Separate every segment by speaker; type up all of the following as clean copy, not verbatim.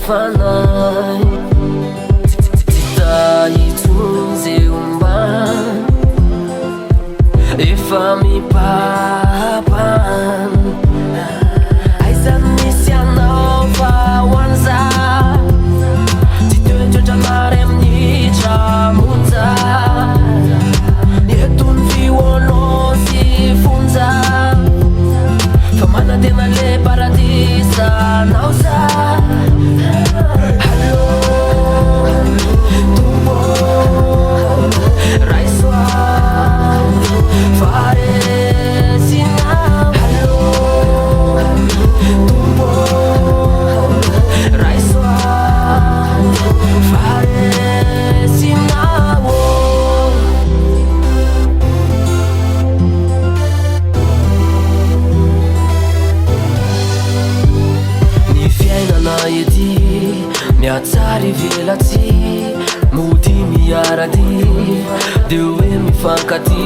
Speaker 1: fanay titaitsonzeomba efa mipapan aizany misy anao fa hoanza tsy toetrotranary amin'ny tramonja etony fihoanao sy fonja fa manatena le paradisanao za miatsary velatsy mody miarady de hoe mifankaty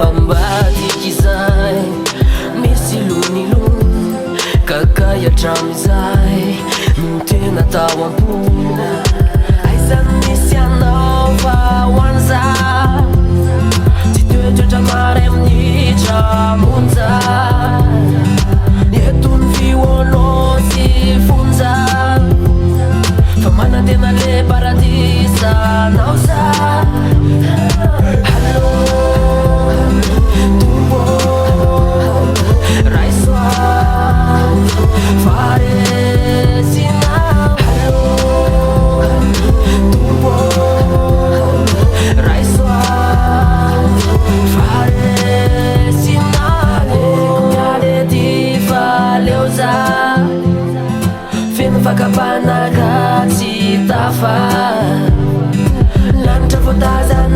Speaker 1: ambadikizay misy lonilony kakay atramizay no tena tao ampona aizany misy anao fa hoanza tsy toetratra mary amin'ny tramonja etony fihoanao sy fonja fa manatena le paradisanao za allo tombo raisoa faresinao allo tombo raisoa faresinao miale di valeo za feno fakapanaka tsy tafa lanitra voataza